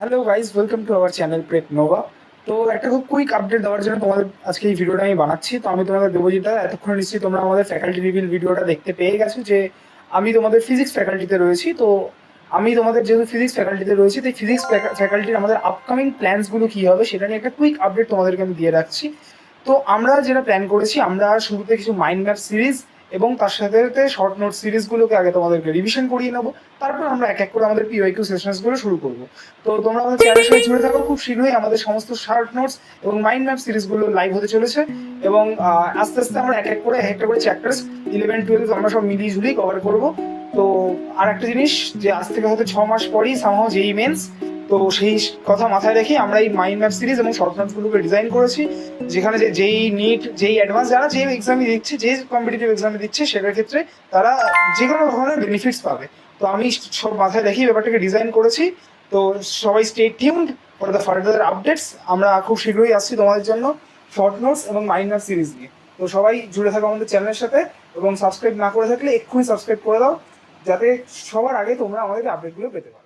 Hello guys, welcome to our channel prep Nova. তো একটা খুব কুইক আপডেট দেওয়ার জন্য তোমাদের আজকে এই ভিডিওটা আমি বানাচ্ছি। তো আমি তোমাদের দেবো, যেটা এতক্ষণ নিশ্চয়ই তোমরা আমাদের ফ্যাকাল্টি রিভিল ভিডিওটা দেখতে পেয়ে গেছো, যে আমি তোমাদের ফিজিক্স ফ্যাকাল্টিতে রয়েছি। তো আমি তোমাদের যেহেতু ফিজিক্স ফ্যাকাল্টিতে রয়েছি, তো ফিজিক্স ফ্যাকাল্টির আমাদের আপকামিং প্ল্যানসগুলো কী হবে সেটা নিয়ে একটা কুইক আপডেট তোমাদেরকে আমি দিয়ে রাখছি। তো আমরা যেটা প্ল্যান করেছি, আমরা শুরুতে কিছু মাইন্ড ম্যাপ সিরিজ এবং তার সাথে সাথে শর্ট নোট সিরিজগুলোকে আগে তোমাদেরকে রিভিশন করিয়ে নেবো। তারপর আমরা এক এক করে আমাদের পিওয়াইকিউ সেশনসগুলো শুরু করবো। তো তোমরা আমাদের চ্যানেলের সাথে জুড়ে থাকো। খুব শীঘ্রই আমাদের সমস্ত শর্ট নোটস এবং মাইন্ড ম্যাপ সিরিজগুলো লাইভ হতে চলেছে, এবং আস্তে আস্তে আমরা এক এক করে একটা করে চ্যাপ্টার্স 11-12 আমরা সব মিলিয়ে ঝুলিয়ে কভার করবো। তো আর একটা জিনিস, যে আজ থেকে হয়তো 6 মাস পরেই সামহাও যেই মেন্স, তো সেই কথা মাথায় রেখে আমরা এই মাইন্ড ম্যাপ সিরিজ এবং শর্ট নোটসগুলোকে ডিজাইন করেছি, যেখানে যেই নিট, যেই অ্যাডভান্স, যারা যে এক্সামই দিচ্ছে, যে কম্পিটিটিভ এক্সামে দিচ্ছে, সেটার ক্ষেত্রে তারা যে কোনো ধরনের বেনিফিটস পাবে। তো আমি সব মাথায় রেখেই ব্যাপারটাকে ডিজাইন করেছি। তো সবাই stay tuned for the further updates. আমরা খুব শীঘ্রই আসছি তোমাদের জন্য শর্ট নোটস এবং মাইন্ড ম্যাপ সিরিজ নিয়ে। তো সবাই জুড়ে থাকো আমাদের চ্যানেলের সাথে, এবং সাবস্ক্রাইব না করে থাকলে এক্ষুনি সাবস্ক্রাইব করে দাও, যাতে সবার আগে তোমরা আমাদের আপডেটগুলো পেতে পারো।